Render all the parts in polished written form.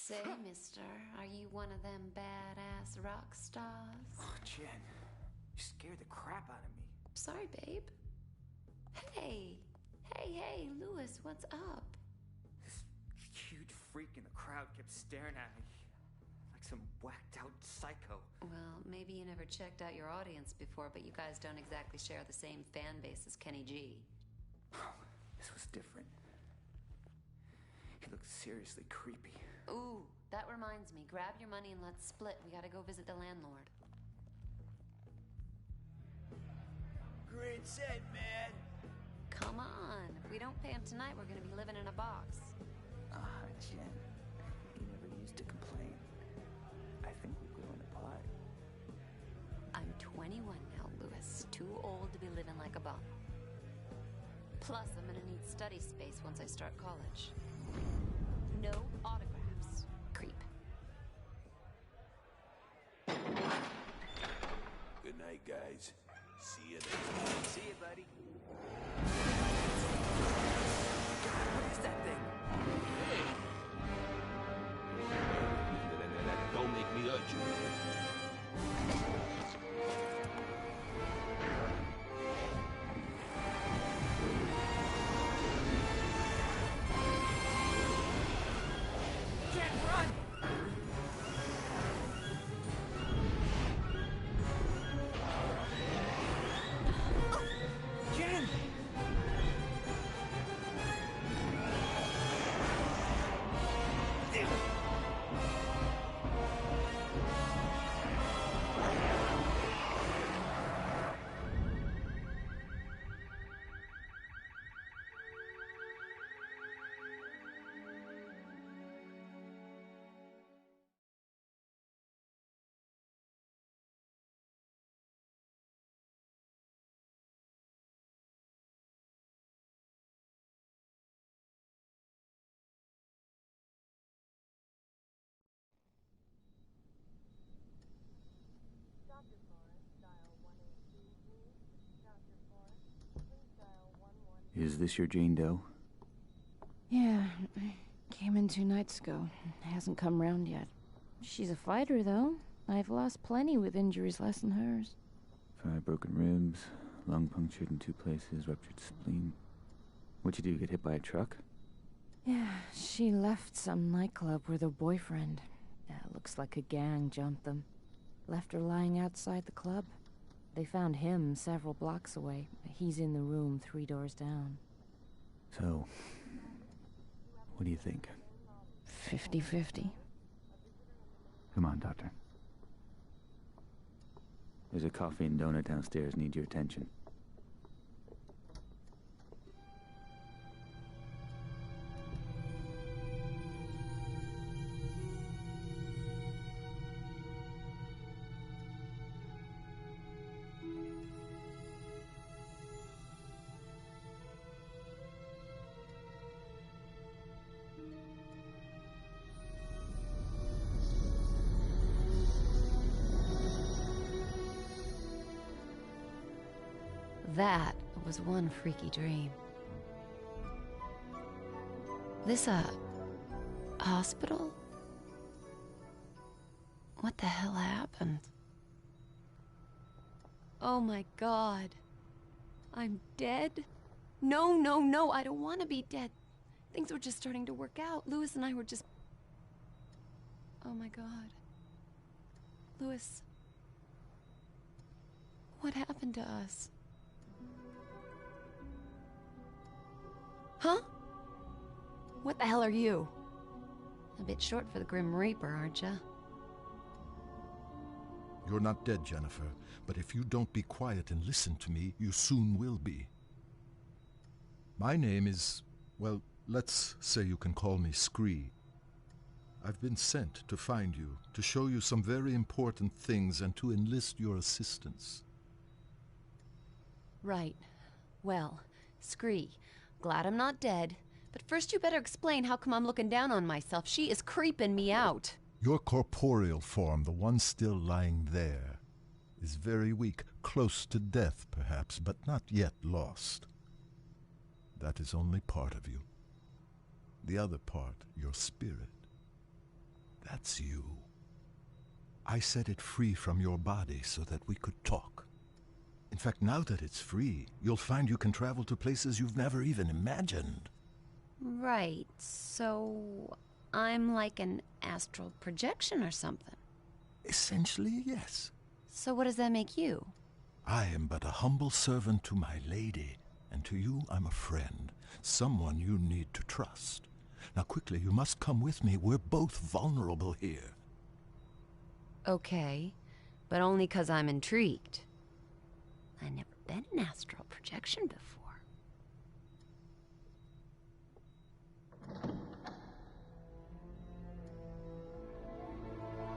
Say, mister, are you one of them badass rock stars? Oh, Jen, you scared the crap out of me. Sorry, babe. Hey, Lewis, what's up? This huge freak in the crowd kept staring at me like some whacked out psycho. Well, maybe you never checked out your audience before, but you guys don't exactly share the same fan base as Kenny G. This was different. He looked seriously creepy. Ooh, that reminds me. Grab your money and let's split. We gotta go visit the landlord. Great set, man. Come on. If we don't pay him tonight, we're gonna be living in a box. Jen, you never used to complain. I think we're growing apart. I'm 21 now, Lewis. Too old to be living like a bum. Plus, I'm gonna need study space once I start college. No autographs. Creep. Good night, guys. See you next time. See you, buddy. What is that thing? Hey! Don't make me hurt you. Is this your Jane Doe? Yeah, came in 2 nights ago. Hasn't come round yet. She's a fighter, though. I've lost plenty with injuries less than hers. 5 broken ribs, lung punctured in 2 places, ruptured spleen. What'd you do, get hit by a truck? Yeah, she left some nightclub with her boyfriend. Looks like a gang jumped them. Left her lying outside the club. They found him several blocks away. He's in the room 3 doors down. So, what do you think? 50-50. Come on, Doctor. There's a coffee and donut downstairs. Need your attention. That was one freaky dream. This a hospital? What the hell happened? Oh my God. I'm dead? No, I don't want to be dead. Things were just starting to work out. Lewis and I were just... Oh my God. Lewis. What happened to us? Huh? What the hell are you? A bit short for the Grim Reaper, aren't ya? You're not dead, Jennifer, but if you don't be quiet and listen to me, you soon will be. My name is, well, let's say you can call me Scree. I've been sent to find you, to show you some very important things and to enlist your assistance. Right. Well, Scree, glad I'm not dead, but first you better explain how come I'm looking down on myself. She is creeping me out. Your corporeal form, the one still lying there, is very weak, close to death perhaps, but not yet lost. That is only part of you. The other part, your spirit, That's you. I set it free from your body so that we could talk. In fact, now that it's free, you'll find you can travel to places you've never even imagined. Right, so I'm like an astral projection or something. Essentially, yes. So what does that make you? I am but a humble servant to my lady, and to you I'm a friend, someone you need to trust. Now quickly, you must come with me. We're both vulnerable here. Okay, but only 'cause I'm intrigued. I've never been an astral projection before.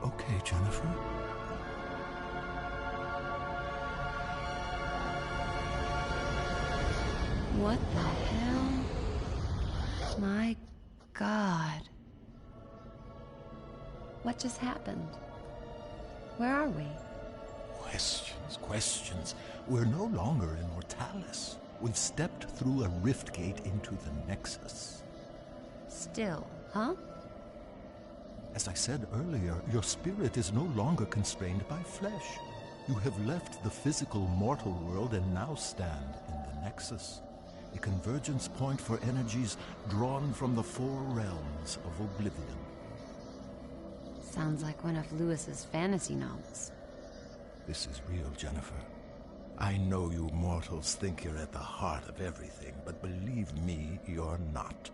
Okay, Jennifer. What the hell? My God. What just happened? Where are we? Questions. We're no longer in Mortalis. We've stepped through a rift gate into the Nexus. Still, huh? As I said earlier, your spirit is no longer constrained by flesh. You have left the physical mortal world and now stand in the Nexus, a convergence point for energies drawn from the four realms of oblivion. Sounds like one of Lewis's fantasy novels. This is real, Jennifer. I know you mortals think you're at the heart of everything, but believe me, you're not.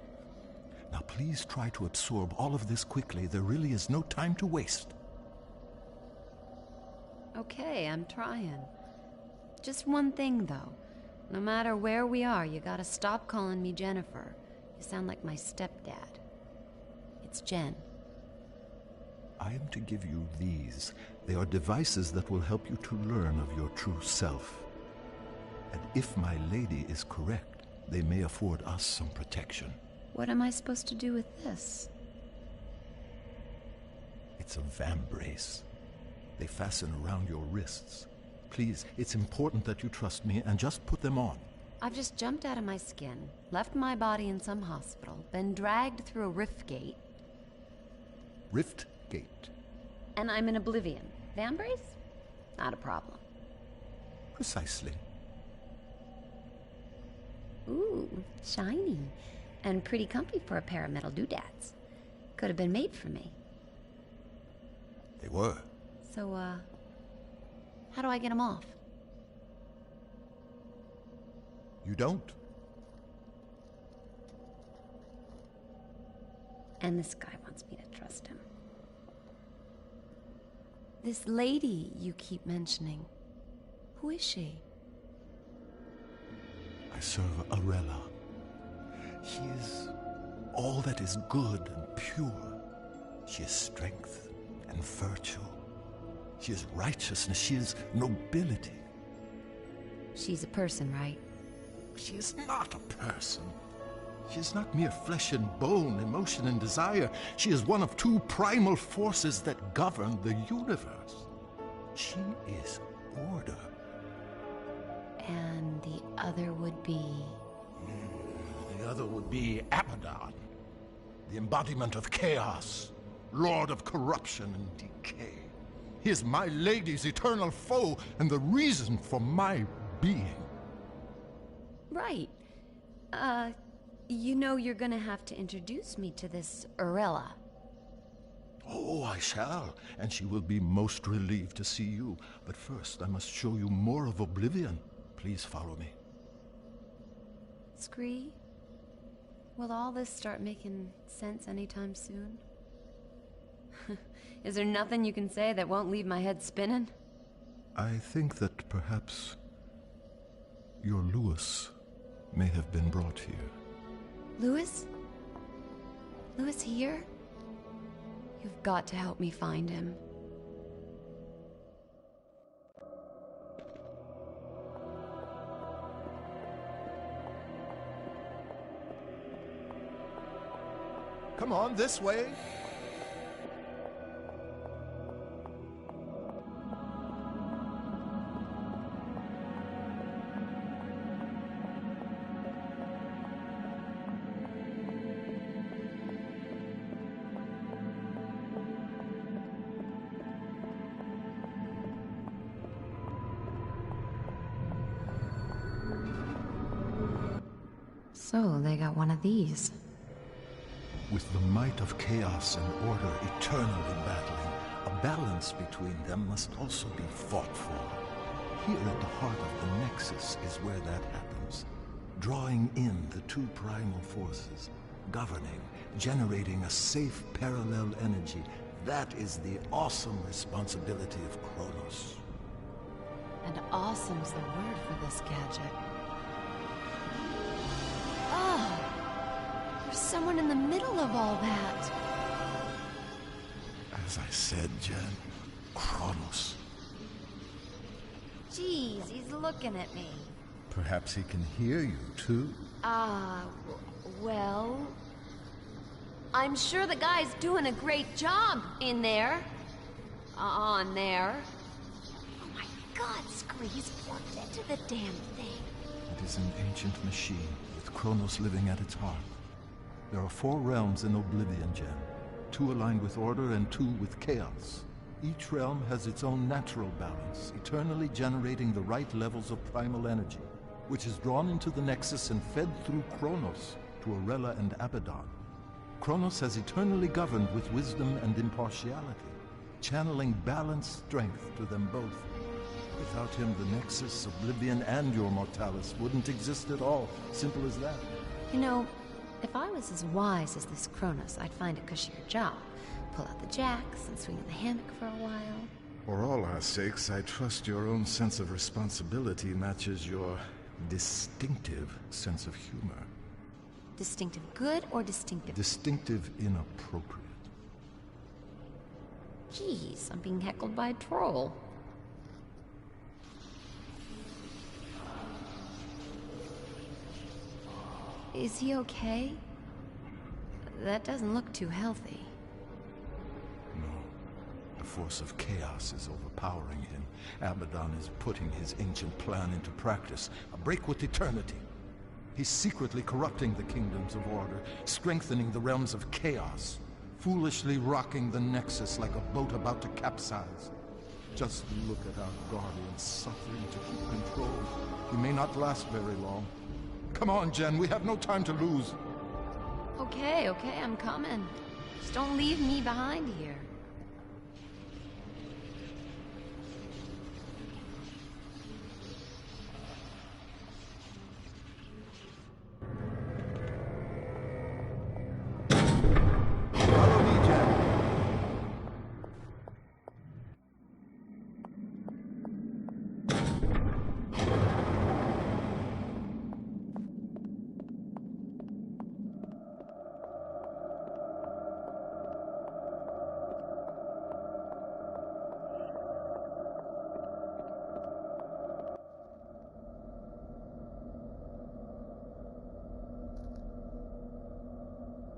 Now please try to absorb all of this quickly. There really is no time to waste. Okay, I'm trying. Just one thing, though. No matter where we are, you gotta stop calling me Jennifer. You sound like my stepdad. It's Jen. I am to give you these. They are devices that will help you to learn of your true self. And if my lady is correct, they may afford us some protection. What am I supposed to do with this? It's a vambrace. They fasten around your wrists. Please, it's important that you trust me and just put them on. I've just jumped out of my skin, left my body in some hospital, been dragged through a rift gate. Rift Gate. And I'm in oblivion. Vambrace? Not a problem. Precisely. Ooh, shiny. And pretty comfy for a pair of metal doodads. Could have been made for me. They were. So, how do I get them off? You don't. And this guy wants me to trust him. This lady you keep mentioning, who is she? I serve Arella. She is all that is good and pure. She is strength and virtue. She is righteousness. She is nobility. She's a person, right? She is not a person. She is not mere flesh and bone, emotion and desire. She is one of two primal forces that govern the universe. She is order. And the other would be... The other would be Abaddon, the embodiment of chaos, lord of corruption and decay. He is my lady's eternal foe and the reason for my being. Right. You know you're gonna have to introduce me to this Arella. Oh, I shall, and she will be most relieved to see you. But first, I must show you more of Oblivion. Please follow me. Scree, will all this start making sense anytime soon? Is there nothing you can say that won't leave my head spinning? I think that perhaps your Lewis may have been brought here. Lewis? Lewis here? You've got to help me find him. Come on, this way. So, they got one of these. With the might of chaos and order eternally battling, a balance between them must also be fought for. Here at the heart of the Nexus is where that happens. Drawing in the two primal forces, governing, generating a safe parallel energy. That is the awesome responsibility of Kronos. And awesome's the word for this gadget. Oh! There's someone in the middle of all that. As I said, Jen, Kronos. Jeez, he's looking at me. Perhaps he can hear you, too. Well... I'm sure the guy's doing a great job in there. On there. Oh my god, Scree, he's plugged into the damn thing. It is an ancient machine, with Kronos living at its heart. There are 4 realms in Oblivion, Jen. 2 aligned with order and 2 with chaos. Each realm has its own natural balance, eternally generating the right levels of primal energy, which is drawn into the Nexus and fed through Kronos to Arella and Abaddon. Kronos has eternally governed with wisdom and impartiality, channeling balanced strength to them both. Without him, the Nexus, Oblivion, and your Mortalis wouldn't exist at all. Simple as that. You know, if I was as wise as this Kronos, I'd find a cushier job. Pull out the jacks and swing in the hammock for a while. For all our sakes, I trust your own sense of responsibility matches your distinctive sense of humor. Distinctive good or distinctive? Distinctive inappropriate. Jeez, I'm being heckled by a troll. Is he okay? That doesn't look too healthy. No. The force of chaos is overpowering him. Abaddon is putting his ancient plan into practice. A break with eternity. He's secretly corrupting the kingdoms of order, strengthening the realms of chaos, foolishly rocking the Nexus like a boat about to capsize. Just look at our guardian suffering to keep control. He may not last very long. Come on, Jen, we have no time to lose. Okay, I'm coming. Just don't leave me behind here. Follow me, Jen.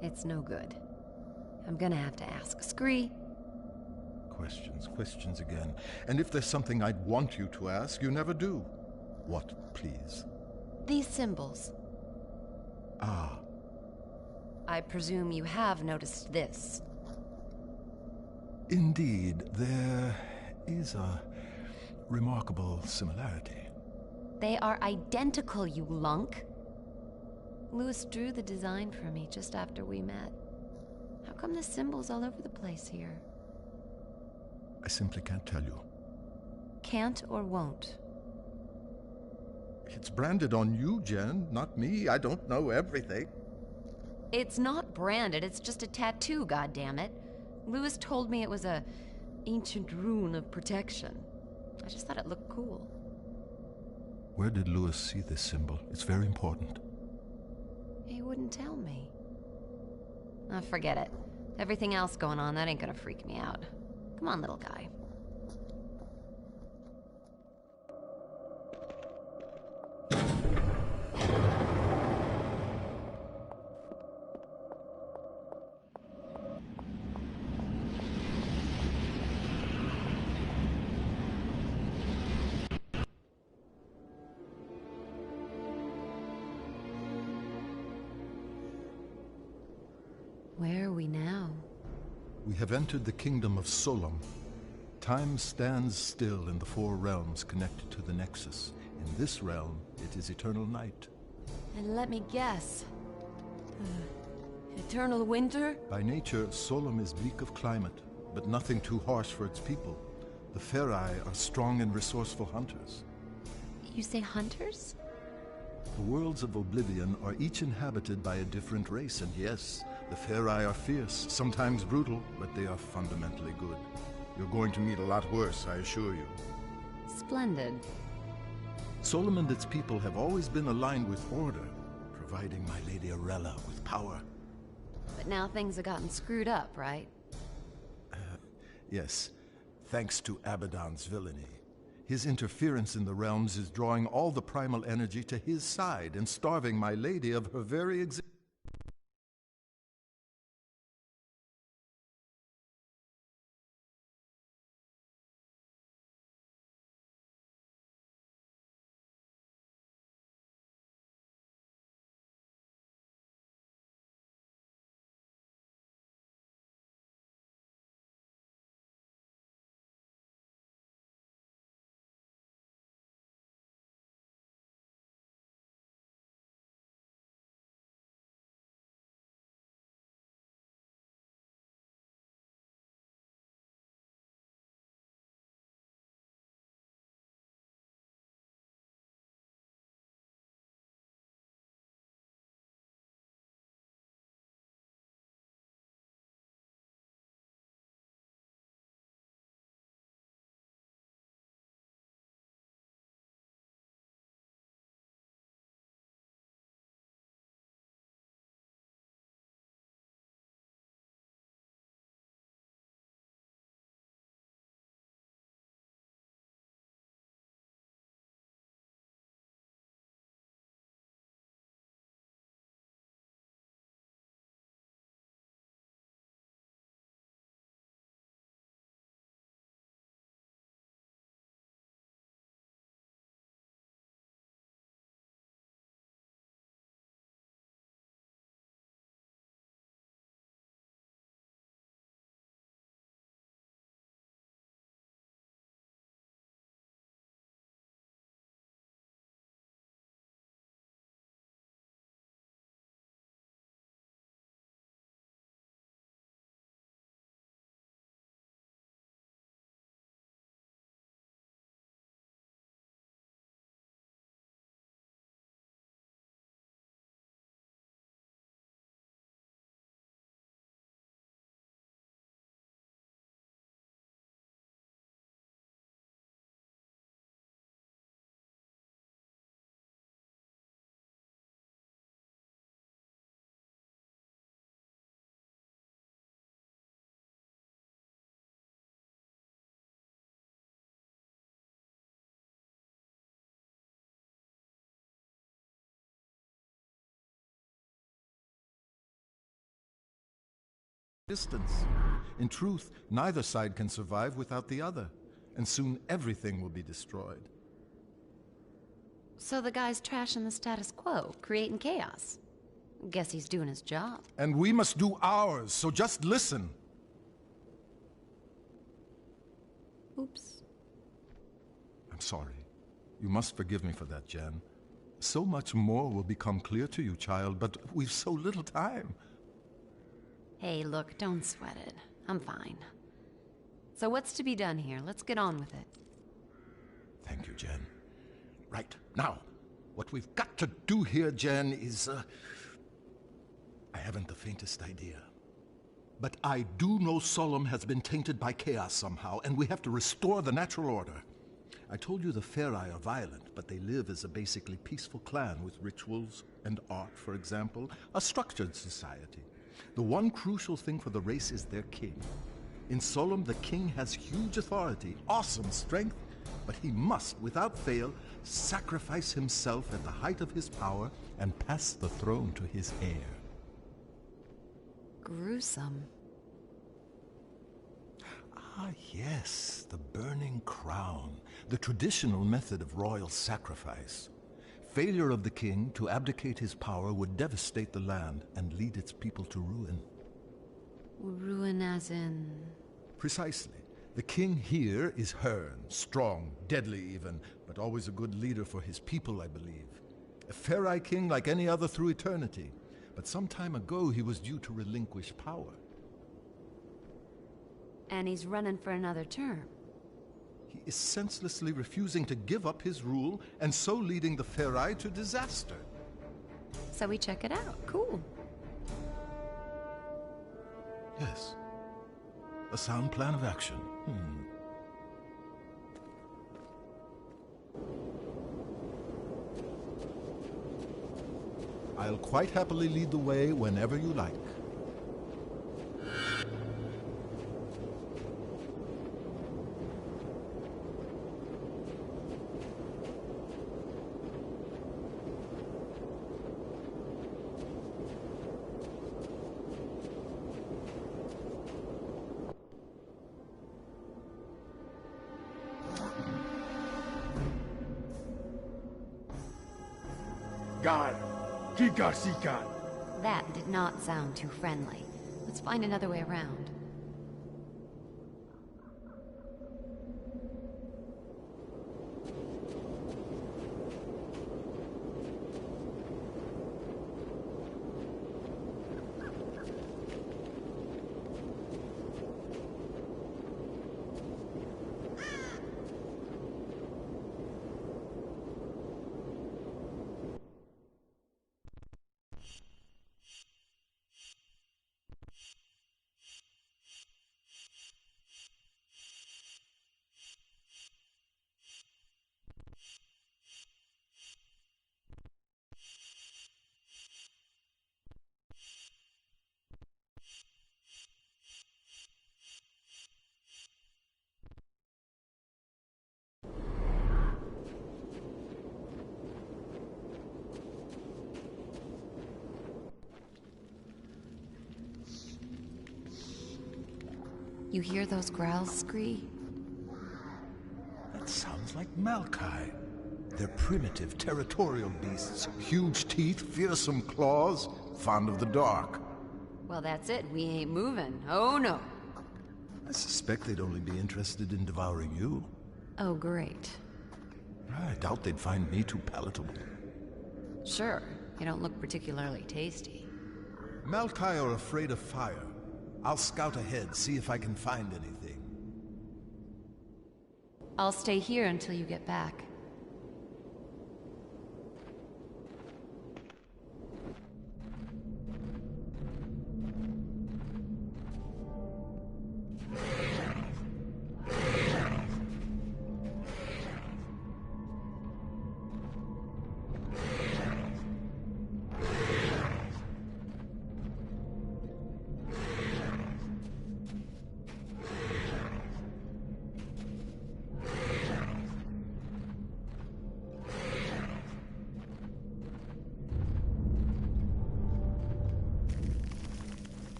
It's no good. I'm gonna have to ask Scree. Questions again. And if there's something I'd want you to ask, you never do. What, please? These symbols. Ah, I presume you have noticed this. indeed, there is a remarkable similarity. They are identical, you lunk. Louis drew the design for me just after we met. How come the symbols all over the place here? I simply can't tell you. Can't or won't? It's branded on you, Jen, not me. I don't know everything. It's not branded, it's just a tattoo, goddammit. Louis told me it was a ancient rune of protection. I just thought it looked cool. Where did Louis see this symbol? It's very important. He wouldn't tell me. Oh, forget it. Everything else going on, that ain't gonna freak me out. Come on, little guy. Where are we now? We have entered the kingdom of Solom. Time stands still in the 4 realms connected to the Nexus. In this realm, it is eternal night. And let me guess. Eternal winter? By nature, Solom is bleak of climate, but nothing too harsh for its people. The Ferai are strong and resourceful hunters. You say hunters? The worlds of Oblivion are each inhabited by a different race, and yes, the Ferai are fierce, sometimes brutal, but they are fundamentally good. You're going to meet a lot worse, I assure you. Splendid. Solom and its people have always been aligned with order, providing my Lady Arella with power. But now things have gotten screwed up, right? Yes, thanks to Abaddon's villainy. His interference in the realms is drawing all the primal energy to his side and starving my lady of her very existence. In truth, neither side can survive without the other, and soon everything will be destroyed. So the guy's trashing the status quo, creating chaos. Guess he's doing his job. And we must do ours, so just listen. Oops. I'm sorry. You must forgive me for that, Jen. So much more will become clear to you, child, but we've so little time. Hey, look, don't sweat it. I'm fine. So what's to be done here? Let's get on with it. Thank you, Jen. Right, now, what we've got to do here, Jen, is, I haven't the faintest idea. But I do know Solom has been tainted by chaos somehow, and we have to restore the natural order. I told you the Ferai are violent, but they live as a basically peaceful clan with rituals and art, for example, a structured society. The one crucial thing for the race is their king. In Solom, the king has huge authority, awesome strength, but he must, without fail, sacrifice himself at the height of his power and pass the throne to his heir. Gruesome. Ah, yes, the burning crown, the traditional method of royal sacrifice. Failure of the king to abdicate his power would devastate the land and lead its people to ruin. Ruin as in... Precisely. The king here is Hearn, strong, deadly even, but always a good leader for his people, I believe. A Ferai king like any other through eternity. But some time ago he was due to relinquish power. And he's running for another term. He is senselessly refusing to give up his rule, and so leading the Ferai to disaster. So we check it out. Cool. Yes. A sound plan of action. I'll quite happily lead the way whenever you like. God, Kikasikan. That did not sound too friendly. Let's find another way around. You hear those growls, Scree? That sounds like Malkai. They're primitive, territorial beasts. Huge teeth, fearsome claws, fond of the dark. Well, that's it. We ain't moving. Oh, no. I suspect they'd only be interested in devouring you. Oh, great. I doubt they'd find me too palatable. Sure. You don't look particularly tasty. Malkai are afraid of fire. I'll scout ahead, see if I can find anything. I'll stay here until you get back.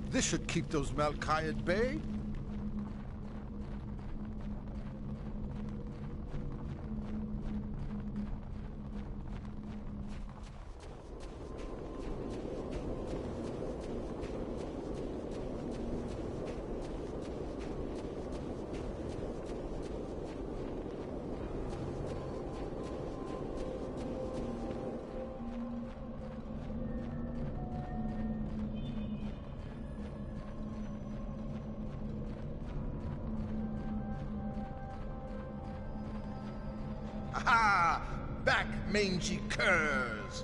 This should keep those Malkai at bay. Aha! Back, mangy curs!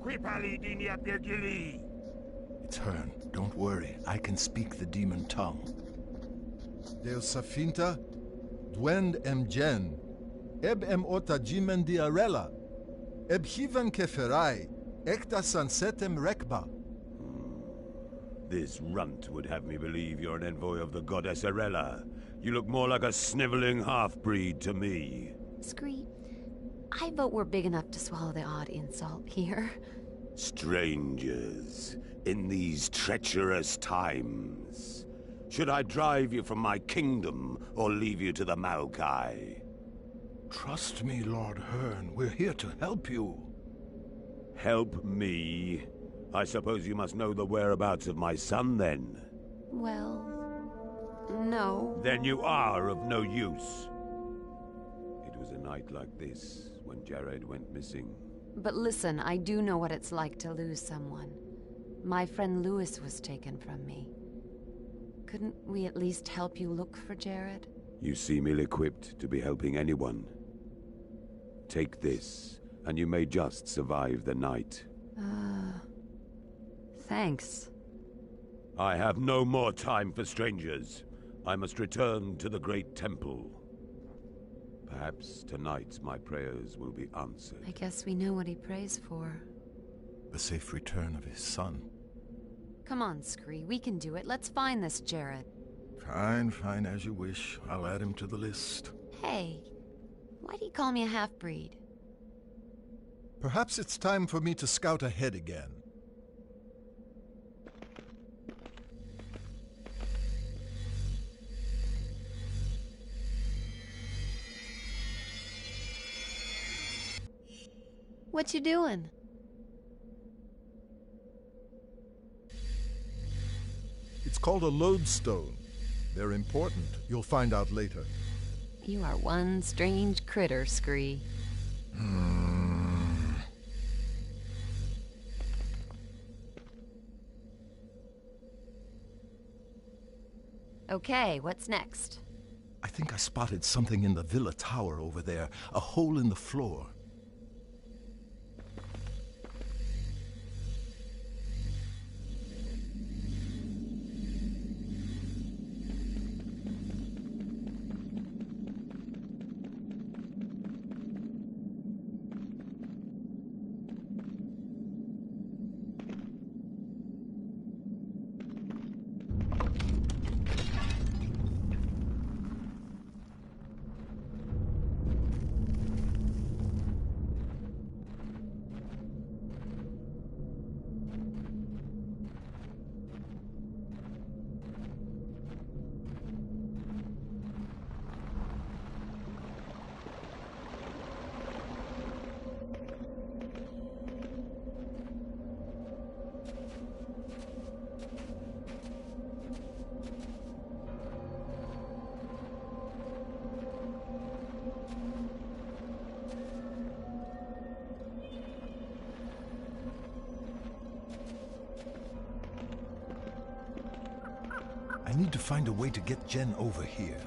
It's Hearn. Don't worry. I can speak the demon tongue. Deus Safinta, Dwend em Gen, Eb em ota jimen diarella, Eb hivan keferai, Ekta sunsetem rekba. This runt would have me believe you're an envoy of the goddess Arella. You look more like a sniveling half-breed to me. Scree, I vote we're big enough to swallow the odd insult here. Strangers, in these treacherous times. Should I drive you from my kingdom, or leave you to the Maokai? Trust me, Lord Hearn. We're here to help you. Help me? I suppose you must know the whereabouts of my son, then? Well, no. Then you are of no use. It was a night like this when Jared went missing. But listen, I do know what it's like to lose someone. My friend Lewis was taken from me. Couldn't we at least help you look for Jared? You seem ill-equipped to be helping anyone. Take this, and you may just survive the night. Thanks. I have no more time for strangers. I must return to the Great Temple. Perhaps tonight my prayers will be answered. I guess we know what he prays for. The safe return of his son. Come on, Scree, we can do it. Let's find this Jared. Fine, as you wish. I'll add him to the list. Hey, why do you call me a half-breed? Perhaps it's time for me to scout ahead again. What you doing? It's called a lodestone. They're important. You'll find out later. You are one strange critter, Scree. Okay, what's next? I think I spotted something in the villa tower over there. A hole in the floor. I need to find a way to get Jen over here.